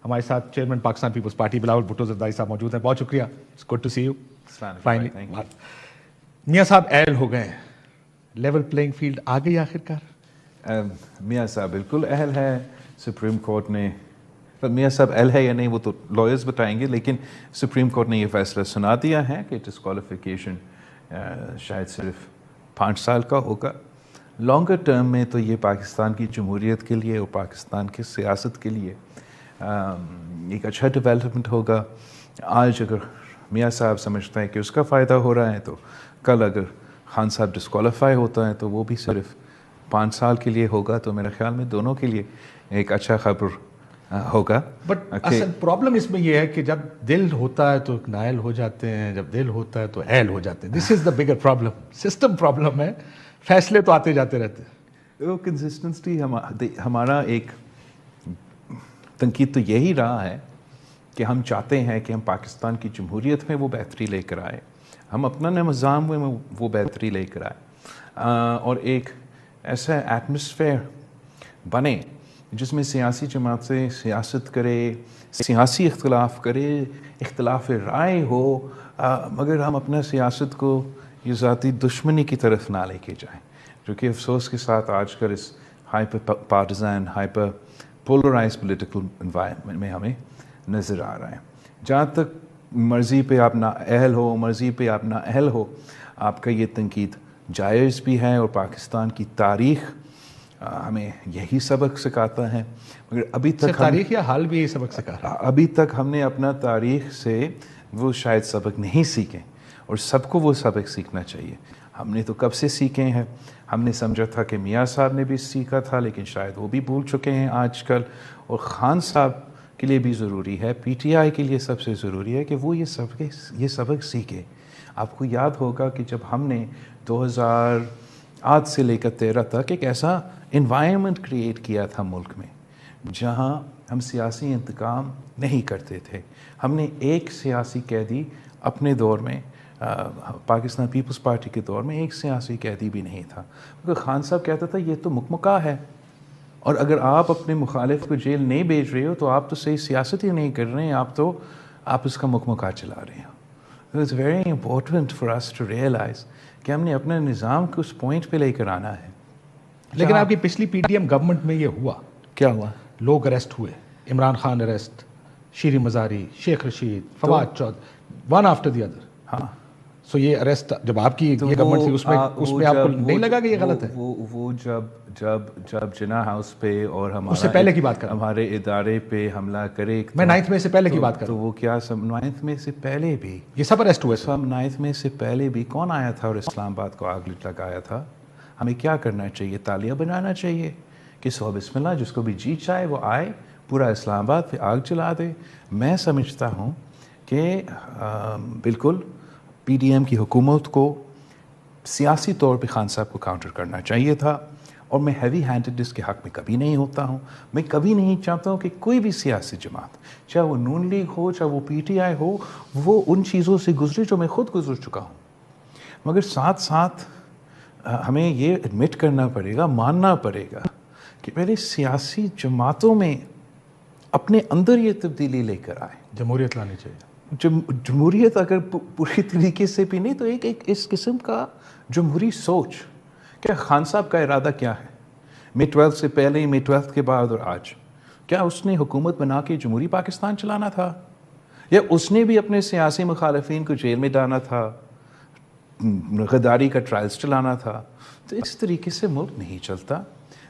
ہمارے ساتھ چیئرمین پاکستان پیپلز پارٹی بلاول بھٹو زرداری صاحب موجود ہیں. بہت شکریہ, it's good to see you finally. میاں صاحب اہل ہو گئے, لیول پلینگ فیلڈ آ گئی آخر کار. میاں صاحب بالکل اہل ہے. سپریم کورٹ نے, میاں صاحب اہل ہے یا نہیں وہ تو لائرز بتائیں گے, لیکن سپریم کورٹ نے یہ فیصلہ سنا دیا ہے کہ ڈسکوالیفیکیشن شاید صرف 5 سال کا ہوگا. لانگر ٹرم میں تو یہ پاکستان کی جمہوریت کے لیے اور پاکستان کی سیاست کے لیے ایک اچھا ڈیولپمنٹ ہوگا. آج اگر میاں صاحب سمجھتے ہیں کہ اس کا فائدہ ہو رہا ہے, تو کل اگر خان صاحب ڈسکوالیفائی ہوتا ہے تو وہ بھی صرف 5 سال کے لیے ہوگا. تو میرے خیال میں دونوں کے لیے ایک اچھا خبر ہوگا. بٹ اصل پرابلم اس میں یہ ہے کہ جب دل ہوتا ہے تو نائل ہو جاتے ہیں, جب دل ہوتا ہے تو اہل ہو جاتے ہیں. دس is the bigger problem, system problem ہے. فیصلے تو آتے جاتے رہتے ہیں. وہ کنسسٹنسی ہمارا ایک تنقید تو یہی رہا ہے کہ ہم چاہتے ہیں کہ ہم پاکستان کی جمہوریت میں وہ بہتری لے کر آئے, ہم اپنا نظام میں وہ بہتری لے کر آئے, اور ایک ایسا ایٹماسفیئر بنے جس میں سیاسی جماعت سے سیاست کرے, سیاسی اختلاف کرے, اختلاف رائے ہو, مگر ہم اپنا سیاست کو یہ ذاتی دشمنی کی طرف نہ لے کے جائیں, جو کہ افسوس کے ساتھ آج کل اس hyper partisan, hyper polarise political environment میں ہمیں نظر آ رہا ہے. جہاں تک مرضی پہ آپ نہ اہل ہو, مرضی پہ آپ نہ اہل ہو, آپ کا یہ تنقید جائز بھی ہے, اور پاکستان کی تاریخ ہمیں یہی سبق سکھاتا ہے. مگر ابھی تک تاریخ یا حال بھی یہی سبق سکھا رہا ہے. ابھی تک ہم نے اپنا تاریخ سے وہ شاید سبق نہیں سیکھے, اور سب کو وہ سبق سیکھنا چاہیے. ہم نے تو کب سے سیکھے ہیں. ہم نے سمجھا تھا کہ میاں صاحب نے بھی سیکھا تھا, لیکن شاید وہ بھی بھول چکے ہیں آج کل. اور خان صاحب کے لیے بھی ضروری ہے, پی ٹی آئی کے لیے سب سے ضروری ہے کہ وہ یہ سبق سیکھے. آپ کو یاد ہوگا کہ جب ہم نے 2008 سے لے کر 13 تک ایک ایسا انوائرمنٹ کریٹ کیا تھا ملک میں جہاں ہم سیاسی انتقام نہیں کرتے تھے. ہم نے ایک سیاسی قیدی اپنے دور میں, پاکستان پیپلز پارٹی کے دور میں ایک سیاسی قیدی بھی نہیں تھا. کیونکہ خان صاحب کہتا تھا یہ تو مکمکہ ہے, اور اگر آپ اپنے مخالف کو جیل نہیں بھیج رہے ہو تو آپ تو صحیح سیاست ہی نہیں کر رہے ہیں, آپ اس کا مکمکہ چلا رہے ہیں. It's very important for us to realize کہ ہم نے اپنے نظام کو اس پوائنٹ پہ لے کر آنا ہے. لیکن آپ کی پچھلی پی ڈی ایم گورنمنٹ میں یہ ہوا, کیا ہوا؟ لوگ اریسٹ ہوئے, Imran Khan arrest, Shireen Mazari, Sheikh Rashid, Fawad Chaudhry, one after the other. ہاں, سو یہ اریسٹ جب آپ کی یہ گورنمنٹ تھی اس میں آپ کو نہیں لگا کہ یہ غلط ہے؟ وہ جب جناح ہاؤس پہ اور اس سے پہلے کی بات کر ہمارے ادارے پہ حملہ کرے, میں 9 مئی سے پہلے کی بات کر تو وہ کیا 9 مئی سے پہلے بھی یہ سب اریسٹ ہوئے. سب 9 مئی سے پہلے بھی کون آیا تھا اور اسلام آباد کو آگ لگایا تھا؟ ہمیں کیا کرنا چاہیے؟ تالیاں بنانا چاہیے کہ سو بسم اللہ, جس کو بھی جی چاہے وہ آئے, پورا اسلام آباد پہ آگ جلا دے. میں سمجھتا ہوں کہ بالکل پی ڈی ایم کی حکومت کو سیاسی طور پہ خان صاحب کو کاؤنٹر کرنا چاہیے تھا, اور میں ہیوی ہینڈڈنس کے حق میں کبھی نہیں ہوتا ہوں. میں کبھی نہیں چاہتا ہوں کہ کوئی بھی سیاسی جماعت, چاہے وہ نون لیگ ہو, چاہے وہ پی ٹی آئی ہو, وہ ان چیزوں سے گزرے جو میں خود گزر چکا ہوں. مگر ساتھ ساتھ ہمیں یہ ایڈمٹ کرنا پڑے گا, ماننا پڑے گا کہ پہلے سیاسی جماعتوں میں اپنے اندر یہ تبدیلی لے کر آئے. جمہوریت لانی چاہیے. جمہوریت اگر پوری طریقے سے بھی نہیں تو ایک اس قسم کا جمہوری سوچ. کیا خان صاحب کا ارادہ کیا ہے مئی 12 سے پہلے, مئی 12 کے بعد اور آج؟ کیا اس نے حکومت بنا کے جمہوری پاکستان چلانا تھا, یا اس نے بھی اپنے سیاسی مخالفین کو جیل میں ڈالنا تھا, غداری کا ٹرائلز چلانا تھا؟ تو اس طریقے سے ملک نہیں چلتا.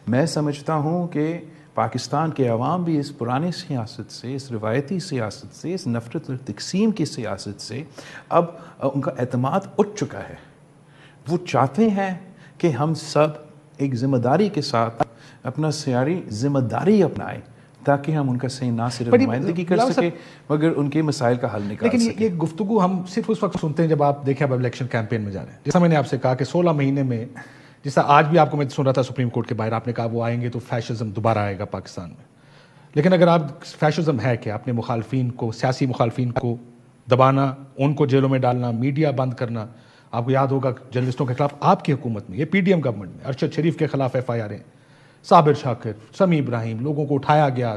میں سمجھتا ہوں کہ پاکستان کے عوام بھی اس پرانی سیاست سے, اس روایتی سیاست سے, اس نفرت اور تقسیم کی سیاست سے اب ان کا اعتماد اٹھ چکا ہے. وہ چاہتے ہیں کہ ہم سب ایک ذمہ داری کے ساتھ اپنا سیاسی ذمہ داری اپنائیں, تاکہ ہم ان کا صحیح نہ صرف نمائندگی کر سکیں مگر ان کے مسائل کا حل نکال سکیں. لیکن یہ گفتگو ہم صرف اس وقت سنتے ہیں جب آپ دیکھیں اب الیکشن کیمپین میں جا رہے ہیں. جیسا میں نے آپ سے کہا کہ 16 مہینے میں, جیسا آج بھی آپ کو میں سن رہا تھا سپریم کورٹ کے باہر, آپ نے کہا وہ آئیں گے تو فیشزم دوبارہ آئے گا پاکستان میں. لیکن اگر آپ فیشزم ہے کہ اپنے مخالفین کو, سیاسی مخالفین کو دبانا, ان کو جیلوں میں ڈالنا, میڈیا بند کرنا, آپ کو یاد ہوگا جرنلسٹوں کے خلاف آپ کی حکومت میں, یہ پی ڈی ایم گورنمنٹ میں ارشد شریف کے خلاف ایف آئی آر ہیں, صابر شاکر, سمیع ابراہیم, لوگوں کو اٹھایا گیا,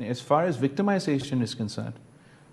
as far as victimization is concerned,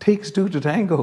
takes two to tango।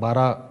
12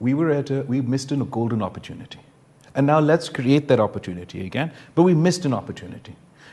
we missed a golden opportunity and now let's create that opportunity again, but we missed an opportunity।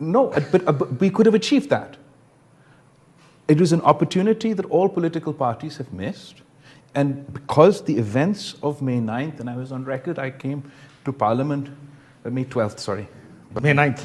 No, but we could have achieved that। It was an opportunity that all political parties have missed, and because the events of May 9th, and I was on record, I came to Parliament May 12th, sorry, May 9th,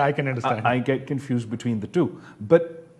I can understand। I get confused between the two, but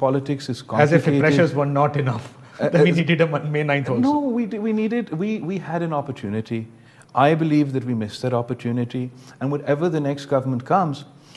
politics is as if the complicated। pressures were not enough that we needed a May 9th also। No, we had an opportunity। I believe that we missed that opportunity, and whatever the next government comes,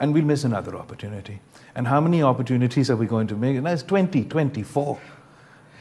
and we'll miss another opportunity। And how many opportunities are we going to make? Now it's 2024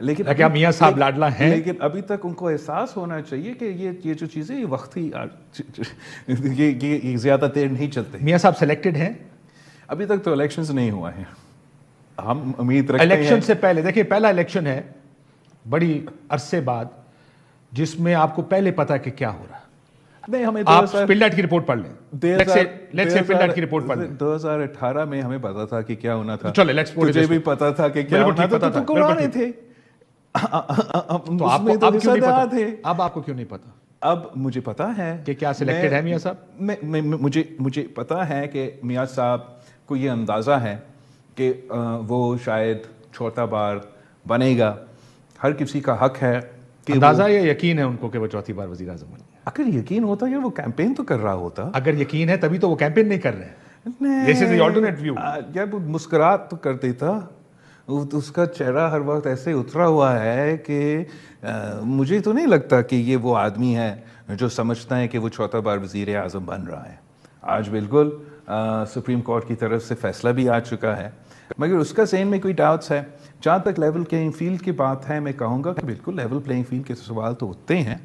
لیکن کیا میاں صاحب لاڈلا ہیں؟ لیکن ابھی تک ان کو احساس ہونا چاہیے کہ یہ جو چیزیں یہ وقتی یہ زیادہ دیر نہیں چلتے. میاں صاحب سلیکٹڈ ہیں؟ ابھی تک تو الیکشنز نہیں ہوا ہے. ہم امید رکھتے ہیں الیکشن سے پہلے دیکھیں پہلا الیکشن ہے بڑی عرصے بعد جس میں آپ کو پہلے پتا کہ کیا ہو رہا ہے. نہیں, ہمیں آپ پلڈٹ کی رپورٹ پڑھ لیں. لیٹس سے پلڈٹ کی رپورٹ پڑھ لیں. 2018 میں ہمیں پتا تھا کہ کیا ہونا تھا. چلے لیٹس پوٹ تجھے بھی پتا تھا کہ کیا ہونا تھا, تو کون رہے تھے. تو آپ کو اب کیوں نہیں پتا؟ اب آپ کو کیوں نہیں پتا؟ اب مجھے پتا ہے کہ کیا سلیکٹڈ ہے میاں صاحب. مجھے پتا ہے کہ میاں صاحب کو یہ اندازہ ہے کہ وہ شاید چوتھا بار بنے گا. ہر کسی کا حق ہے کہ اندازہ یا یقین ہے ان کو کہ وہ چوتھی بار وزیر اعظم بنے. اگر یقین ہوتا یار وہ کیمپین تو کر رہا ہوتا. اگر یقین ہے تبھی تو وہ کیمپین نہیں کر رہے ہیں. This is the alternate view. یار وہ مسکرات تو کر دیتا. اس کا چہرہ ہر وقت ایسے اترا ہوا ہے کہ مجھے تو نہیں لگتا کہ یہ وہ آدمی ہے جو سمجھتا ہے کہ وہ چوتھا بار وزیر اعظم بن رہا ہے. آج بالکل سپریم کورٹ کی طرف سے فیصلہ بھی آ چکا ہے, مگر اس کا ذہن میں کوئی ڈاؤٹس ہے. جہاں تک لیول پلینگ فیلڈ کی بات ہے, میں کہوں گا کہ بالکل لیول پلینگ فیلڈ کے سوال تو اٹھتے ہیں,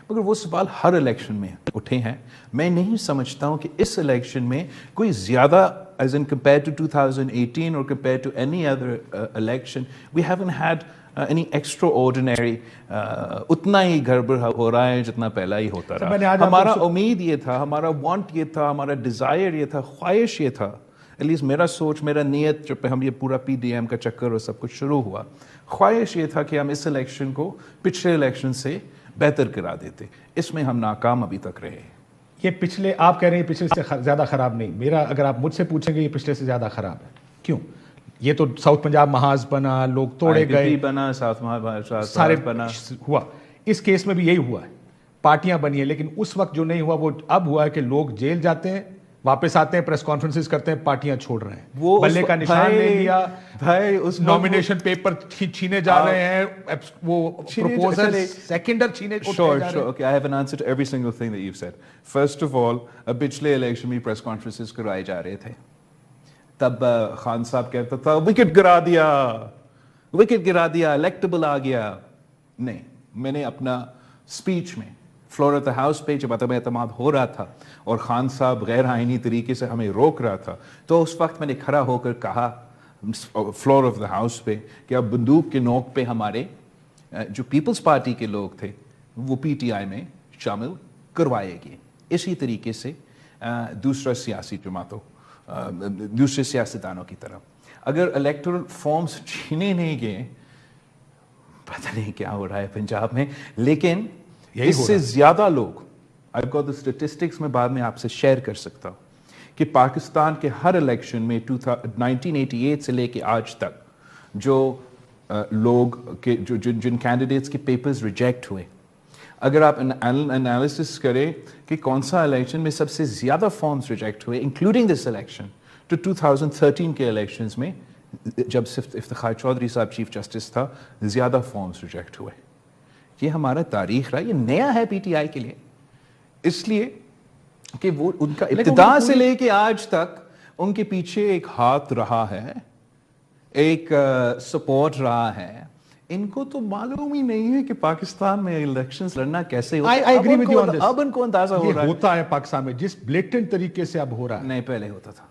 مگر وہ سوال ہر الیکشن میں اٹھے ہیں. میں نہیں سمجھتا ہوں کہ اس الیکشن میں کوئی زیادہ as in compared to 2018 or compared to any other election, we haven't had any extraordinary اتنا ہی گڑبڑ ہو رہا ہے جتنا پہلا ہی ہوتا رہا. ہمارا امید یہ تھا, ہمارا وانٹ یہ تھا, ہمارا ڈیزائر یہ تھا, خواہش یہ تھا, ایٹ لیسٹ میرا سوچ, میرا نیت جب ہم یہ پورا پی ڈی ایم کا چکر اور سب کچھ شروع ہوا, خواہش یہ تھا کہ ہم اس الیکشن کو پچھلے الیکشن سے بہتر کرا دیتے. اس میں ہم ناکام ابھی تک رہے. یہ پچھلے, آپ کہہ رہے ہیں پچھلے سے زیادہ خراب نہیں. میرا اگر آپ مجھ سے پوچھیں گے یہ پچھلے سے زیادہ خراب ہے. کیوں؟ یہ تو ساؤتھ پنجاب محاذ بنا, لوگ توڑے گئے, بنا ساؤتھ محاذ سارے بنا ہوا. اس کیس میں بھی یہی ہوا ہے, پارٹیاں بنی ہیں, لیکن اس وقت جو نہیں ہوا وہ اب ہوا ہے کہ لوگ جیل جاتے ہیں, واپس آتے ہیں, پریس کانفرنسز کرتے ہیں, پارٹیاں چھوڑ رہے ہیں, وہ بلے کا نشان لے لیا, بھائی اس نومینیشن پیپر چھینے جا رہے ہیں, وہ پروپوزل سیکنڈر چھینے کو Sure. Okay, I have an answer to every single thing that you've said. First of all, پچھلے الیکشن میں پریس کانفرنسز کرائے جا رہے تھے, تب خان صاحب کہتا تھا وکٹ گرا دیا, وکٹ گرا دیا, الیکٹیبل آ گیا. نہیں, میں نے اپنا اسپیچ میں فلور آف دا ہاؤس پہ جب عدم اعتماد ہو رہا تھا اور خان صاحب غیر آئینی طریقے سے ہمیں روک رہا تھا, تو اس وقت میں نے کھڑا ہو کر کہا فلور آف دا ہاؤس پہ کہ اب بندوق کے نوک پہ ہمارے جو پیپلز پارٹی کے لوگ تھے وہ پی ٹی آئی میں شامل کروائے گئے. اسی طریقے سے دوسرا سیاسی جماعتوں, دوسرے سیاستدانوں کی طرف اگر الیکٹورل فارمز چھینے نہیں گئے, پتہ نہیں کیا ہو رہا ہے پنجاب میں. لیکن اس سے زیادہ لوگ, I've got the statistics میں بعد میں آپ سے شیئر کر سکتا ہوں, کہ پاکستان کے ہر الیکشن میں 1988 سے لے کے آج تک جو لوگ کے جن کینڈیڈیٹس کے پیپرز ریجیکٹ ہوئے, اگر آپ انالیسس کریں کہ کون سا الیکشن میں سب سے زیادہ فارمز ریجیکٹ ہوئے انکلوڈنگ دس الیکشن, تو 2013 کے الیکشنز میں جب صرف افتخار چودھری صاحب چیف جسٹس تھا, زیادہ فارمز ریجیکٹ ہوئے. یہ ہمارا تاریخ رہا, یہ نیا ہے پی ٹی آئی کے لیے, اس لیے کہ وہ ان کا ابتدا سے لے کے آج تک ان کے پیچھے ایک ہاتھ رہا ہے, ایک سپورٹ رہا ہے. ان کو تو معلوم ہی نہیں ہے کہ پاکستان میں الیکشنز لڑنا کیسے ہوتا ہے. اب ان کو اندازہ ہو رہا ہے, ہوتا ہے پاکستان میں جس بلیٹنٹ طریقے سے اب ہو رہا ہے. نہیں, پہلے ہوتا تھا.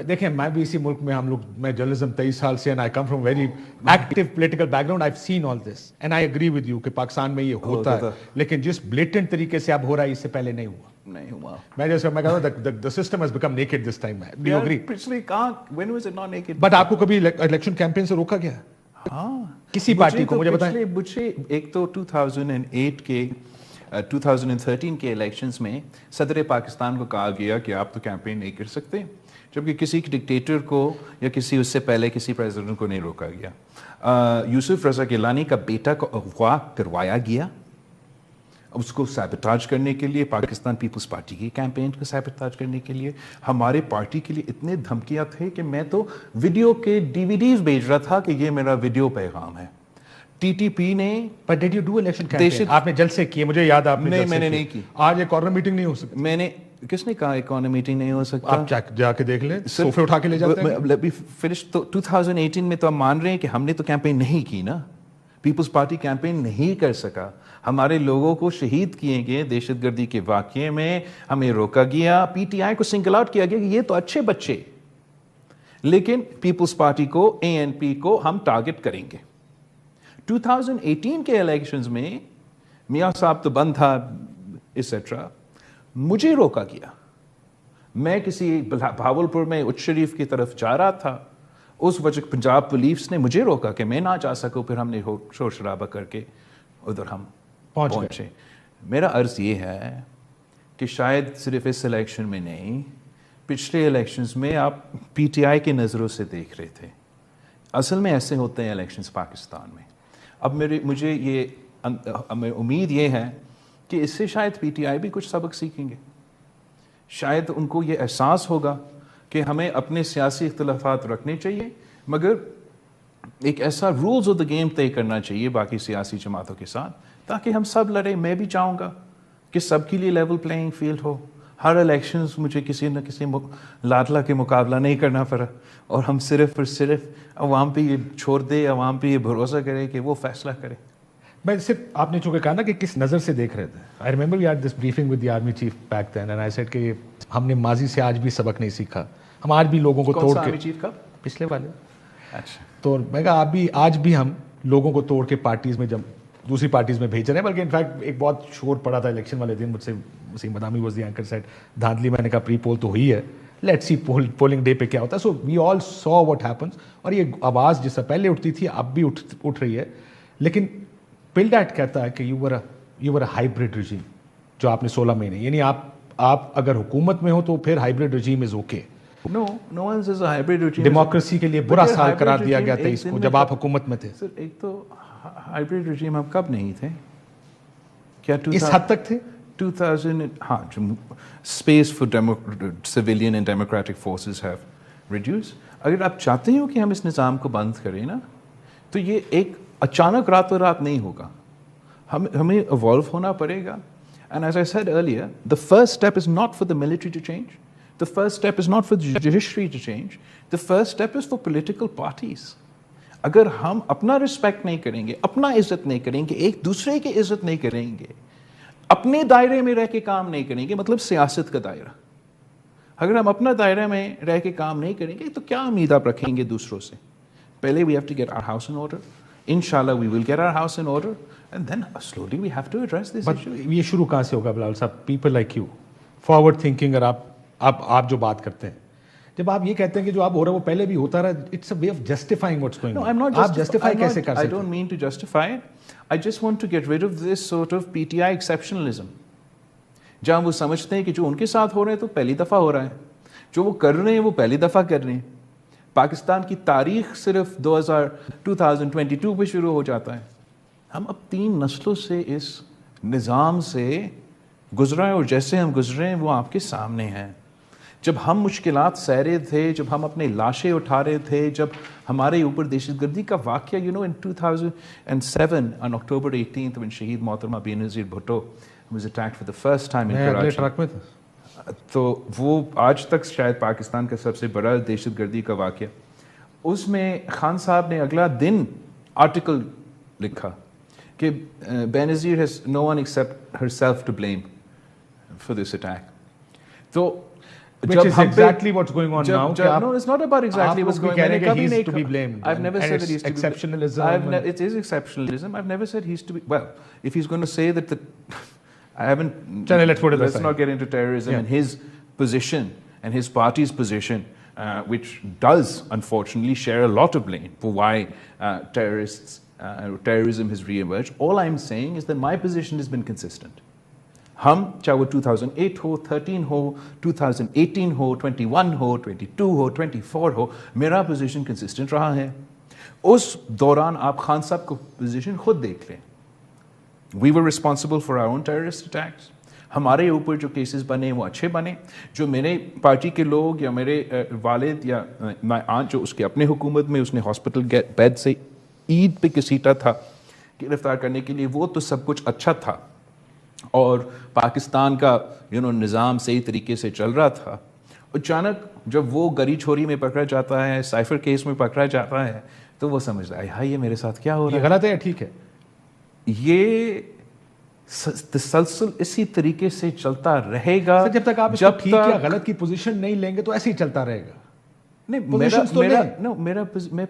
دیکھیں میں بھی اسی ملک میں, ہم لوگ, میں جرنلزم 23 سال سے, and I come from very active political background, I've seen all this and I agree with you کہ پاکستان میں یہ ہوتا ہے, لیکن جس بلیٹنٹ طریقے سے اب ہو رہا ہے اس سے پہلے نہیں ہوا. میں جیسے میں کہتا ہوں the system has become naked this time. Do you agree? پچھلی کہاں, when was it not naked? But آپ کو کبھی الیکشن کیمپین سے روکا گیا ہاں کسی پارٹی کو؟ مجھے بتائیں. مجھے ایک تو 2008 کے 2013 کے الیکشنز میں صدر پاکستان کو کہا گیا کہ آپ تو کیمپین نہیں کر سکتے, جبکہ کسی ڈکٹیٹر کو یا کسی اس سے پہلے کسی پریزیڈنٹ کو نہیں روکا گیا. یوسف رضا گیلانی کا بیٹا کو اغوا کروایا گیا, اس کو سیبوٹاج کرنے کے لیے, پاکستان پیپلز پارٹی کی کیمپین کو سیبوٹاج کرنے کے لیے. ہمارے پارٹی کے لیے اتنے دھمکیاں تھے کہ میں تو ویڈیو کے DVDs بھیج رہا تھا کہ یہ میرا ویڈیو پیغام ہے. ٹی ٹی پی نے But did you do election campaign? آپ نے جلسے کیے, مجھے یاد, آپ نے نہیں, میں نے نہیں کی. آج ایک کارنر میٹنگ نہیں ہو سکتی. میں نے, کس نے کہا ایک کارنر میٹنگ نہیں ہو سکتا؟ آپ جا کے دیکھ لیں, صوفے اٹھا کے لے جاتے ہیں. فنش. تو 2018 میں تو ہم مان رہے ہیں کہ ہم نے تو کیمپین نہیں کی نا, پیپلز پارٹی کیمپین نہیں کر سکا. ہمارے لوگوں کو شہید کیے گئے دہشت گردی کے واقعے میں, ہمیں روکا گیا, پی ٹی آئی کو سنگل آؤٹ کیا گیا کہ یہ تو اچھے بچے, لیکن پیپلز پارٹی کو, اے این پی کو ہم ٹارگٹ کریں گے. 2018 کے الیکشنز میں میاں صاحب تو بند تھا ایٹسٹرا, مجھے روکا گیا. میں کسی بھاولپور میں اچ شریف کی طرف جا رہا تھا, اس وجہ پنجاب پولیس نے مجھے روکا کہ میں نہ جا سکوں, پھر ہم نے شور شرابہ کر کے ادھر ہم پہنچے. میرا عرض یہ ہے کہ شاید صرف اس الیکشن میں نہیں, پچھلے الیکشنز میں آپ پی ٹی آئی کی نظروں سے دیکھ رہے تھے. اصل میں ایسے ہوتے ہیں الیکشنز پاکستان میں. اب مجھے یہ امید یہ ہے کہ اس سے شاید پی ٹی آئی بھی کچھ سبق سیکھیں گے. شاید ان کو یہ احساس ہوگا کہ ہمیں اپنے سیاسی اختلافات رکھنے چاہیے, مگر ایک ایسا رولز آف دا گیم طے کرنا چاہیے باقی سیاسی جماعتوں کے ساتھ, تاکہ ہم سب لڑیں. میں بھی چاہوں گا کہ سب کے لیے لیول پلینگ فیلڈ ہو. ہر الیکشنز مجھے کسی نہ کسی لاڈلا کے مقابلہ نہیں کرنا پڑا, اور ہم صرف اور صرف عوام پہ یہ چھوڑ دے, عوام پہ یہ بھروسہ کرے کہ وہ فیصلہ کرے. میں صرف آپ نے چونکہ کہا نا کہ کس نظر سے دیکھ رہے تھے. I remember we had this briefing with the army chief back then and I said کہ ہم نے ماضی سے آج بھی سبق نہیں سیکھا. ہم آج بھی لوگوں کو توڑ کے, آرمی چیف کب؟ پچھلے والے. اچھا, تو میں کہا آپ بھی آج بھی ہم لوگوں کو توڑ کے پارٹیز میں, جب دوسری پارٹیز میں بھیج رہے ہیں. بلکہ انفیکٹ ایک بہت شور پڑا تھا الیکشن والے دن, مجھ سے وسیم بادامی واز دی اینکر سیڈ دھاندلی. میں نے کہا پری پول تو ہوئی ہے, لیٹ سی پولنگ ڈے پہ کیا ہوتا ہے. سو وی آل سو واٹ ہیپنس. اور یہ آواز جس سے پہلے اٹھتی تھی اب بھی اٹھ رہی ہے. لیکن پل ڈیٹ کہتا ہے کہ یو ور اے ہائیبرڈ رجیم, جو آپ نے 16 مہینے, یعنی آپ اگر حکومت میں ہو تو پھر hybrid regime is okay. No one says a hybrid regime. Democracy کے لیے برا سال قرار دیا گیا تھا اس کو جب آپ حکومت میں تھے. سر ایک تو ہائبرڈ رجیم آپ کب نہیں تھے؟ کیا اس حد تک تھے 2000. ہاں, space for civilian and democratic forces have reduce. اگر آپ چاہتے ہو کہ ہم اس نظام کو بند کریں نا, تو یہ ایک اچانک راتوں رات نہیں ہوگا. ہمیں ایوالو ہونا پڑے گا. And as I said earlier, the first step is not for the military to change. The first step is not for the judiciary to change. The first step is for political parties. اگر ہم اپنا respect نہیں کریں گے, اپنا عزت نہیں کریں گے, ایک دوسرے کی عزت نہیں کریں گے, اپنے دائرے میں رہ کے کام نہیں کریں گے, مطلب سیاست کا دائرہ, اگر ہم اپنا دائرہ میں رہ کے کام نہیں کریں گے تو کیا امید آپ رکھیں گے دوسروں سے؟ پہلے we have to get our house in order. Inshallah we will get our house in order and then slowly we have to address this issue. یہ شروع کہاں سے ہوگا بلال صاحب؟ People like you, forward thinking. اور آپ جو بات کرتے ہیں, جب آپ یہ کہتے ہیں کہ جو آپ ہو رہا ہے وہ پہلے بھی ہوتا رہا, it's a way of justifying what's going on. آپ جسٹیفائی کیسے کر سکتے ہیں؟ I don't mean to justify it. I just want to get rid of this sort of PTI exceptionalism. جہاں وہ سمجھتے ہیں کہ جو ان کے ساتھ ہو رہے ہیں تو پہلی دفعہ ہو رہا ہے, جو وہ کر رہے ہیں وہ پہلی دفعہ کر رہے ہیں. پاکستان کی تاریخ صرف 2022 پہ شروع ہو جاتا ہے. ہم اب 3 نسلوں سے اس نظام سے گزرا ہے, اور جیسے ہم گزرے ہیں وہ آپ کے سامنے ہیں. جب ہم مشکلات سہ رہے تھے, جب ہم اپنے لاشیں اٹھا رہے تھے, جب ہمارے اوپر دہشت گردی کا واقعہ in 2007 on October 18th when شہید محترمہ Benazir Bhutto was attacked for the first time in Karachi. Truck میں تھا, تو وہ آج تک شاید پاکستان کا سب سے بڑا دہشت گردی کا واقعہ. اس میں خان صاحب نے اگلا دن آرٹیکل لکھا کہ Benazir has no one except herself to blame for this attack. تو which is exactly what's going on now. No, it's not about exactly what's going on. He's to be blamed. I've never said that he's to be exceptionalism. It is exceptionalism. I've never said he's to be. Well, if he's going to say that, I haven't. Let's not get into terrorism and his position and his party's position, which does unfortunately share a lot of blame for why terrorism has re-emerged. All I'm saying is that my position has been consistent. ہم چاہے وہ 2008 ہو, 13 ہو, 2018 ہو, 21 ہو, 22 ہو, 24 ہو, میرا position consistent رہا ہے. اس دوران آپ خان صاحب کو پوزیشن خود دیکھ لیں. We were responsible for our own terrorist attacks. ہمارے اوپر جو کیسز بنے وہ اچھے بنے. جو میرے پارٹی کے لوگ یا میرے والد یا آنٹ جو اس کے اپنے حکومت میں اس نے ہاسپٹل بیڈ سے عید پہ گھسیٹا تھا گرفتار کرنے کے لیے, وہ تو سب کچھ اچھا تھا, اور پاکستان کا نظام صحیح طریقے سے چل رہا تھا. اچانک جب وہ گری چھوری میں پکڑا جاتا ہے, سائفر کیس میں پکڑا جاتا ہے, تو وہ سمجھ رہا ہے ہاں یہ میرے ساتھ کیا ہو رہا یہ ہے. غلط ہے یا ٹھیک ہے؟ یہ تسلسل اسی طریقے سے چلتا رہے گا جب تک آپ اس کو ٹھیک یا غلط کی پوزیشن نہیں لیں گے تو ایسے ہی چلتا رہے گا. میں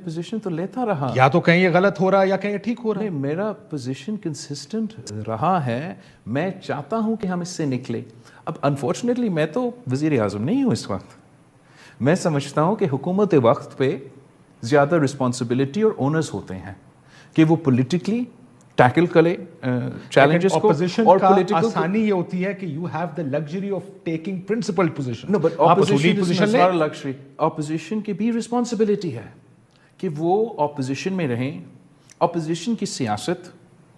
پوزیشن تو لیتا رہا, یا تو کہیں یہ غلط ہو رہا ہے یا کہیں یہ ٹھیک ہو رہا ہے. نہیں میرا پوزیشن کنسسٹنٹ رہا ہے. میں چاہتا ہوں کہ ہم اس سے نکلے. اب انفارچونیٹلی میں تو وزیر اعظم نہیں ہوں اس وقت. میں سمجھتا ہوں کہ حکومت وقت پہ زیادہ رسپانسبلٹی اور اونرز ہوتے ہیں کہ وہ پولیٹیکلی ٹیکل کرے چیلنجز کو. اور پولیٹیکل آسانی یہ ہوتی ہے کہ you have the luxury of taking principle position. No but opposition is not a luxury. Opposition کی بھی رسپانسبلٹی ہے کہ وہ اپوزیشن میں رہیں. اپوزیشن کی سیاست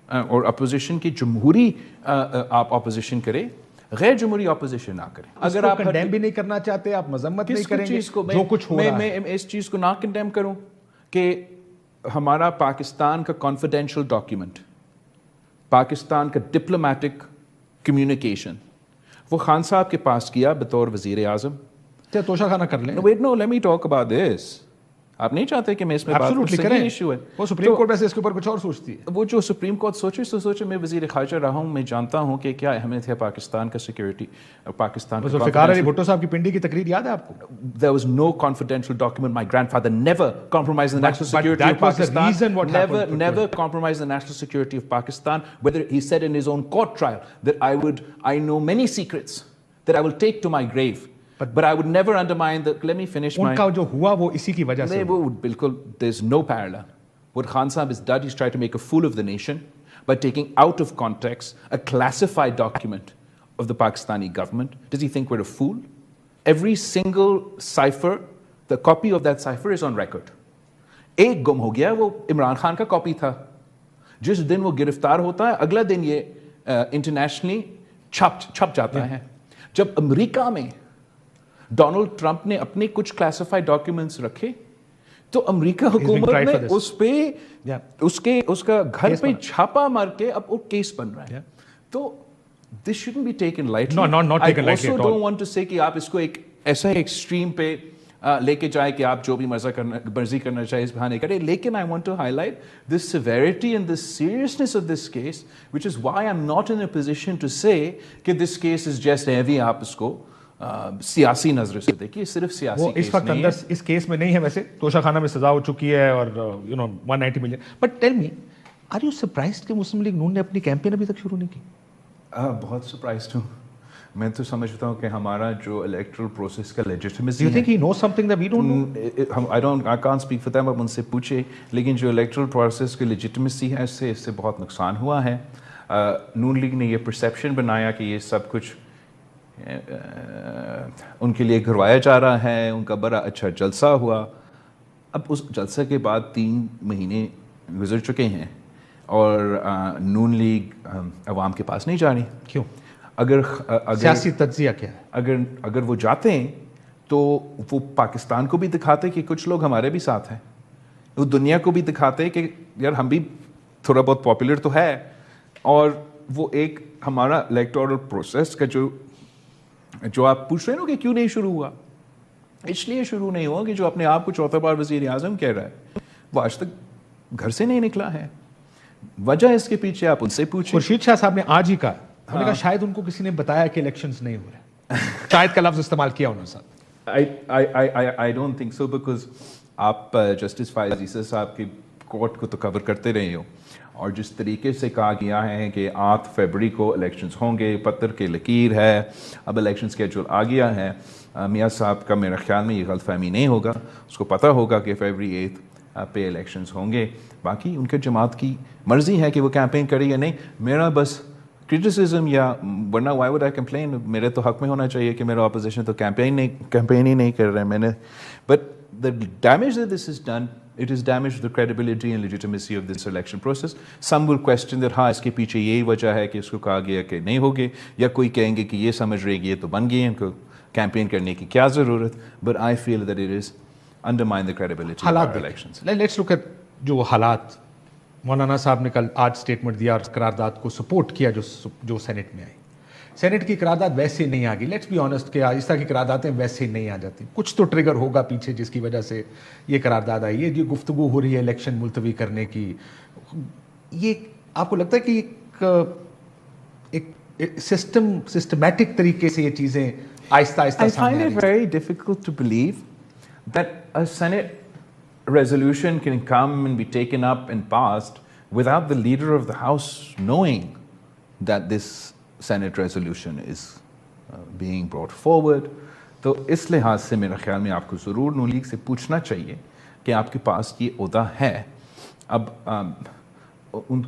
اور اپوزیشن کی جمہوری آپ اپوزیشن کرے, غیر جمہوری اپوزیشن نہ کریں. اگر آپ کنڈیم بھی نہیں کرنا چاہتے, آپ مذمت نہیں کریں گے جو کچھ ہو رہا ہے. میں اس چیز کو نہ کنڈیم کروں کہ ہمارا پاکستان کا کانفیڈینشیل ڈاکیومنٹ, پاکستان کا ڈپلومیٹک کمیونیکیشن وہ خان صاحب کے پاس کیا بطور وزیر اعظم. توشہ خانہ کر لیں. Wait no let me talk about this. آپ نہیں چاہتے کہ میں اس میں بات کریں؟ ایشو ہے وہ سپریم کورٹ ویسے اس کے اوپر کچھ اور سوچتی ہے. وہ جو سپریم کورٹ سوچے میں وزیر خارجہ رہا ہوں, میں جانتا ہوں کہ کیا اہمیت ہے پاکستان کا سیکورٹی, پاکستان کا. ذوالفقار علی بھٹو صاحب کی پنڈی کی تقریر یاد ہے آپ کو؟ There was no confidential document. My grandfather never compromised the national security of Pakistan. Never compromised the national security of Pakistan. Whether he said in his own court trial that I know many secrets that I will take to my grave. But I would never undermine the. Let me finish my. ان کا جو ہوا وہ اسی کی وجہ سے. وہ بالکل there's no parallel. What Khan Sahib has done, he's tried to make a fool of the nation by taking out of context a classified document of the Pakistani government. Does he think we're a fool? Every single cipher, the copy of that cipher is on record. ایک گم ہو گیا, وہ عمران خان کا copy تھا. جس دن وہ گرفتار ہوتا ہے اگلا دن یہ انٹرنیشنلی چھپ جاتا ہے. جب امریکہ میں ڈونلڈ ٹرمپ نے اپنے کچھ کلاسیفائڈ ڈاکیومنٹس رکھے تو امریکہ حکومت نے اس پہ اس کا گھر پہ چھاپا مار کے اب وہ کیس بن رہا ہے. تو this shouldn't be taken lightly. I also don't want to say کہ آپ اس کو ایک ایسا ایکسٹریم پہ لے کے جائے کہ آپ جو بھی مرضی کرنا چاہے اس بہانے کرے. لیکن I want to highlight the severity and the seriousness of this case, which is why I'm not in a position to say کہ this case is just heavy. آپ اس کو سیاسی نظر سے دیکھیے, صرف سیاسی وہ اس وقت اندر اس کیس میں نہیں ہے. ویسے توشہ خانہ میں سزا ہو چکی ہے اور 190 million. But tell me, are you surprised کہ مسلم لیگ نون نے اپنی کیمپین ابھی تک شروع نہیں کی؟ بہت سرپرائزڈ ہوں. میں تو سمجھتا ہوں کہ ہمارا جو الیکٹرل پروسیس کا لیجٹمیسی ہے. Do you think he knows something that we don't know? I can't speak for them, اب ان سے پوچھے. لیکن جو الیکٹرل پروسیس کی لیجٹمیسی ہے اس سے بہت نقصان ہوا ہے. نون لیگ نے یہ پرسیپشن بنایا کہ یہ سب کچھ ان کے لیے کروایا جا رہا ہے, ان کا بڑا اچھا جلسہ ہوا. اب اس جلسے کے بعد 3 مہینے گزر چکے ہیں اور نون لیگ عوام کے پاس نہیں جا رہی. کیوں؟ اگر سیاسی تجزیہ کیا ہے؟ اگر وہ جاتے ہیں تو وہ پاکستان کو بھی دکھاتے کہ کچھ لوگ ہمارے بھی ساتھ ہیں, وہ دنیا کو بھی دکھاتے کہ یار ہم بھی تھوڑا بہت پاپولر تو ہے. اور وہ ایک ہمارا الیکٹورل پروسیس کا جو آپ پوچھ رہے ہیں نا کہ کیوں نہیں شروع ہوا, اس لیے شروع نہیں ہوا کہ جو اپنے آپ کو چوتھا بار وزیر اعظم کہہ رہا ہے وہ آج تک گھر سے نہیں نکلا ہے. وجہ اس کے پیچھے آپ ان سے پوچھیں. خورشید شاہ صاحب نے آج ہی کہا, انہوں نے کہا شاید ان کو کسی نے بتایا کہ الیکشنز نہیں ہو رہے. شاید کا لفظ استعمال کیا انہوں نے صاحب. I don't think so, because آپ جسٹس فائز عیسی صاحب کی کورٹ کو تو کور کرتے رہے ہو, اور جس طریقے سے کہا گیا ہے کہ 8 فروری کو الیکشنز ہوں گے, پتر کے لکیر ہے, اب الیکشن اسکیجول آ گیا ہے. میاں صاحب کا میرے خیال میں یہ غلط فہمی نہیں ہوگا, اس کو پتہ ہوگا کہ فروری 8 پہ الیکشنز ہوں گے. باقی ان کے جماعت کی مرضی ہے کہ وہ کیمپین کرے یا نہیں. میرا بس کرٹیسزم یا ورنہ وائی وڈ آئی کمپلین, میرے تو حق میں ہونا چاہیے کہ میرا اپوزیشن تو کیمپین ہی نہیں کر رہے. میں نے but the damage that this has done, it has damaged the credibility and legitimacy of this election process. Some will question that ہاں اس کے پیچھے یہی وجہ ہے کہ اس کو کہا گیا کہ نہیں ہوگے, یا کوئی کہیں گے کہ یہ سمجھ رہے کہ یہ تو بن گئے ہیں, ان کو کیمپین کرنے کی کیا ضرورت. But I feel that it is undermine the credibility of our elections. Let's look at جو حالات. مولانا صاحب نے کل آج سٹیٹمنٹ دیا اور قرارداد کو سپورٹ کیا جو سینٹ میں آئی. سینٹ کی قرارداد ویسے نہیں آ گئی. لیٹس بی آنیسٹ کہ اس طرح کی قراردادیں ویسے نہیں آ جاتی. کچھ تو ٹریگر ہوگا پیچھے جس کی وجہ سے یہ قرارداد آئی ہے. یہ گفتگو ہو رہی ہے الیکشن ملتوی کرنے کی, یہ آپ کو لگتا ہے کہ ایک سسٹمیٹک طریقے سے یہ چیزیں آہستہ آہستہ I سامنے find آ it رہی ہیں؟ very difficult to believe that a Senate resolution can come and be taken up and passed without the leader of the House knowing that this Senate resolution is being brought forward. تو اس لحاظ سے میرا خیال میں آپ کو ضرور نون league سے پوچھنا چاہیے کہ آپ کے پاس یہ عہدہ ہے. اب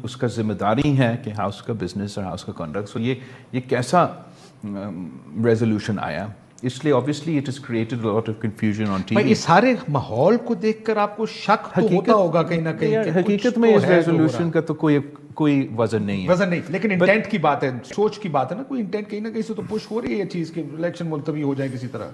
اس کا ذمہ داری ہے کہ ہاؤس کا بزنس اور ہاؤس کا کنڈکٹ. سو یہ کیسا ریزولوشن آیا, اس لیے obviously it has created a lot of confusion on TV. اس سارے ماحول کو دیکھ کر آپ کو شک تو ہوتا ہوگا کہیں نہ کہیں کہ حقیقت میں اس ریزولوشن کا تو کوئی وزن نہیں ہے. وزن نہیں, لیکن انٹینٹ کی بات ہے, سوچ کی بات ہے نا. کوئی انٹینٹ کہیں نہ کہیں سے تو پش ہو رہی ہے یہ چیز کہ الیکشن ملتوی ہو جائے کسی طرح.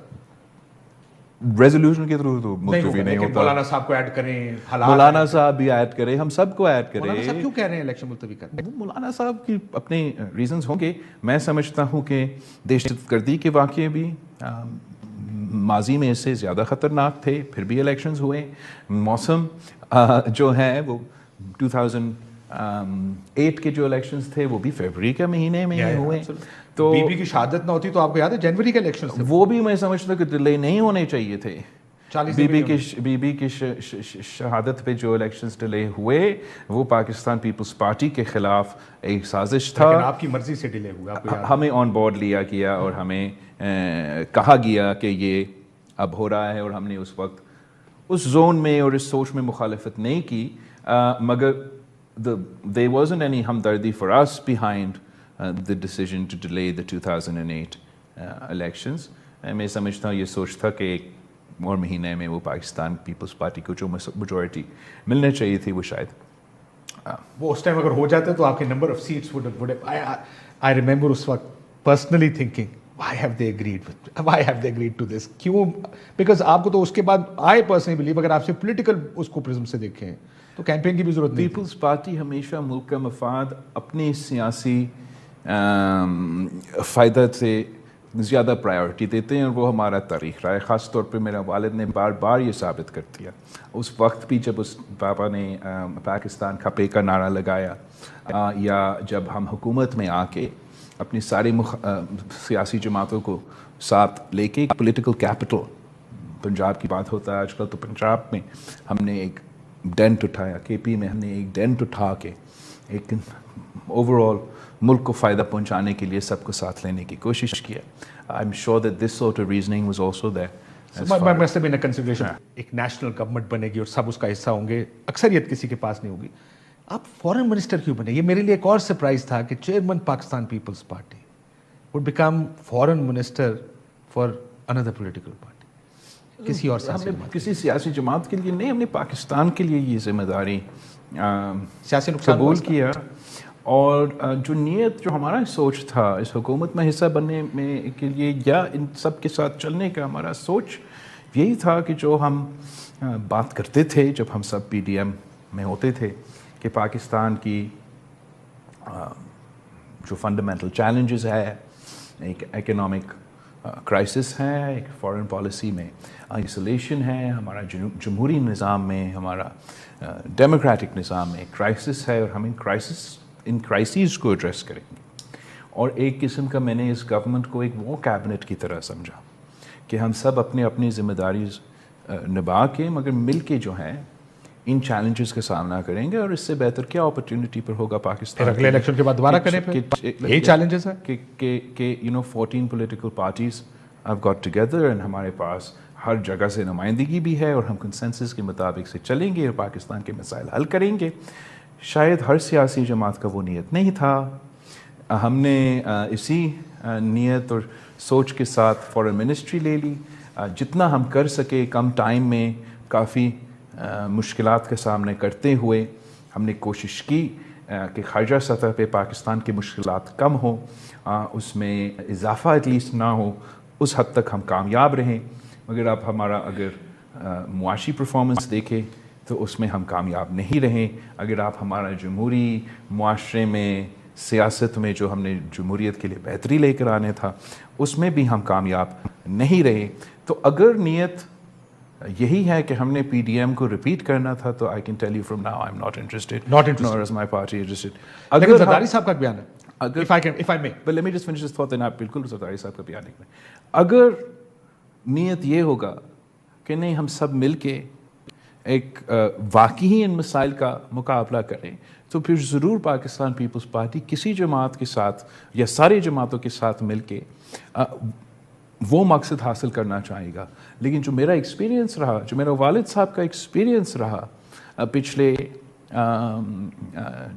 ریزولوشن کے تھرو تو ملتوی نہیں ہوتا. مولانا صاحب کو ایڈ کریں, مولانا صاحب بھی ایڈ کرے, ہم سب کو ایڈ کرے. مولانا صاحب کیوں کہہ رہے ہیں الیکشن ملتوی کریں؟ مولانا صاحب کی اپنے ریزنز ہوں گے. میں سمجھتا ہوں کہ دہشت گردی کے واقعے بھی ماضی میں اس سے زیادہ خطرناک تھے, پھر بھی الیکشنز ہوئے. موسم جو ہے وہ 2008 کے جو الیکشنز تھے وہ بھی فیبرری کے مہینے میں ہوئے. تو بی بی کی شہادت نہ ہوتی تو آپ کو یاد ہے جنوری کے الیکشن تھے, وہ بھی میں سمجھتا ہوں کہ ڈیلے نہیں ہونے چاہیے تھے. بی بی کی شہادت پہ جو الیکشنز ڈیلے ہوئے وہ پاکستان پیپلز پارٹی کے خلاف ایک سازش تھا. لیکن آپ کی مرضی سے ڈیلے ہوا, ہمیں آن بورڈ لیا گیا اور ہمیں کہا گیا کہ یہ اب ہو رہا ہے, اور ہم نے اس وقت اس زون میں اور اس سوچ میں مخالفت نہیں کی. مگر there wasn't any ہمدردی for us behind the decision to delay the 2008 elections. میں سمجھتا ہوں یہ سوچ تھا کہ ایک اور مہینے میں وہ پاکستان پیپلز پارٹی کو جو میجورٹی ملنے چاہیے تھی وہ شاید وہ اس ٹائم اگر ہو جاتے تو آپ کے number of seats would I remember اس وقت personally thinking why have they agreed to this, کیوں, because آپ کو تو اس کے بعد I personally believe اگر آپ سے پولیٹیکل اس کو پرزم سے دیکھیں تو کیمپین کی بھی ضرورت نہیں. پیپلز پارٹی ہمیشہ ملک کا مفاد اپنی سیاسی فائدہ سے زیادہ پرائیورٹی دیتے ہیں, اور وہ ہمارا تاریخ رہا ہے. خاص طور پہ میرا والد نے بار بار یہ ثابت کر دیا. اس وقت بھی جب اس پاپا نے پاکستان کھپے کا نعرہ لگایا, یا جب ہم حکومت میں آ کے اپنی ساری سیاسی جماعتوں کو ساتھ لے کے پولیٹیکل کیپٹل, پنجاب کی بات ہوتا ہے آج کل, تو پنجاب میں ہم نے ایک ڈینٹ اٹھایا, کے پی میں ہم نے ایک ڈینٹ اٹھا کے ایک اوور آل ملک کو فائدہ پہنچانے کے لیے سب کو ساتھ لینے کی کوشش کیا. I am sure that this sort of reasoning was also there. must have been a consideration. ایک نیشنل گورنمنٹ بنے گی اور سب اس کا حصہ ہوں گے, اکثریت کسی کے پاس نہیں ہوگی. آپ فورن منسٹر کیوں بنے؟ یہ میرے لیے ایک اور سرپرائز تھا کہ chairman Pakistan Peoples Party would become foreign minister for اندر پولیٹیکل پارٹی. کسی اور کسی سیاسی جماعت کے لیے نہیں, ہم نے پاکستان کے لیے یہ ذمہ داری سیاسی نقصان قبول کیا. اور جو نیت, جو ہمارا سوچ تھا اس حکومت میں حصہ بننے میں کے لیے یا ان سب کے ساتھ چلنے کا, ہمارا سوچ یہی تھا کہ جو ہم بات کرتے تھے جب ہم سب پی ڈی ایم میں ہوتے تھے کہ پاکستان کی جو فنڈامنٹل چیلنجز ہے, ایک اکنامک کرائسس ہے, ایک فارن پالیسی میں آئسولیشن ہے, ہمارا جمہوری نظام میں, ہمارا ڈیموکریٹک نظام میں کرائسس ہے, اور ہم ان کرائسیز کو ایڈریس کریں گے. اور ایک قسم کا میں نے اس گورنمنٹ کو ایک وہ کیبنٹ کی طرح سمجھا کہ ہم سب اپنی ذمہ داری نبھا کے مگر مل کے جو ہے ان چیلنجز کا سامنا کریں گے. اور اس سے بہتر کیا اپرچونٹی پر ہوگا پاکستان اگلے الیکشن کے بعد دوبارہ کریں یہی چیلنجز ہے کہ 14 political parties have got together, and ہمارے پاس ہر جگہ سے نمائندگی بھی ہے, اور ہم کنسنسس کے مطابق سے چلیں گے اور پاکستان کے مسائل حل کریں گے. شاید ہر سیاسی جماعت کا وہ نیت نہیں تھا. ہم نے اسی نیت اور سوچ کے ساتھ فارن منسٹری لے لی. جتنا ہم کر سکے کم ٹائم میں کافی مشکلات کا سامنے کرتے ہوئے ہم نے کوشش کی کہ خارجہ سطح پہ پاکستان کی مشکلات کم ہوں, اس میں اضافہ ایٹ لیسٹ نہ ہو. اس حد تک ہم کامیاب رہیں. مگر آپ ہمارا اگر معاشی پرفارمنس دیکھیں تو اس میں ہم کامیاب نہیں رہیں. اگر آپ ہمارا جمہوری معاشرے میں سیاست میں جو ہم نے جمہوریت کے لیے بہتری لے کر آنے تھا اس میں بھی ہم کامیاب نہیں رہے. تو اگر نیت یہی ہے کہ ہم نے پی ڈی ایم کو ریپیٹ کرنا تھا تو I can tell you from now I am not interested nor is my party interested. لیکن زرداری صاحب کا بیان ہے, if I may. But let me just finish this thought and آپ بالکل زرداری صاحب کا بیان لکھ لیں. اگر نیت یہ ہوگا کہ نہیں ہم سب مل کے ایک واقعی ان مسائل کا مقابلہ کریں تو پھر ضرور پاکستان پیپلز پارٹی کسی جماعت کے ساتھ یا ساری جماعتوں کے ساتھ مل کے وہ مقصد حاصل کرنا چاہے گا. لیکن جو میرا ایکسپیرینس رہا, جو میرا والد صاحب کا ایکسپیرینس رہا پچھلے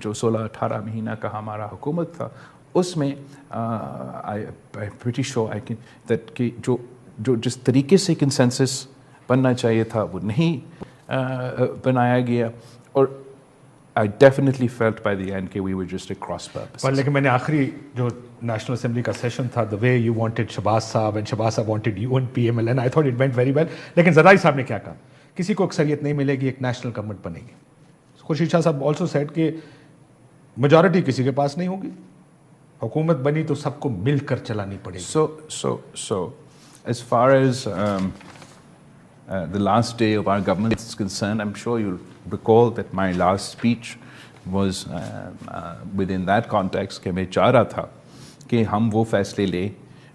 جو 16-18 مہینہ کا ہمارا حکومت تھا اس میں pretty sure I can that کہ جو جس طریقے سے کنسنسس بننا چاہیے تھا وہ نہیں بنایا گیا اور I definitely felt by the end کہ we were just at cross purposes. لیکن میں نے آخری جو نیشنل اسمبلی کا سیشن تھا, the way you wanted Shehbaz صاحب and شہباز صاحب wanted you and PMLN, I thought it went very well. لیکن زرداری صاحب نے کیا کہا, کسی کو اکثریت نہیں ملے گی, ایک نیشنل گورنمنٹ بنے گی. خورشید شاہ صاحب also said کہ میجورٹی کسی کے پاس نہیں ہوگی, حکومت بنی تو سب کو مل کر چلانی پڑے گی. So as far as the last day of our government is concerned, I'm sure you'll recall that my last speech was within that context کہ میں چاہ رہا تھا کہ ہم وہ فیصلے لیں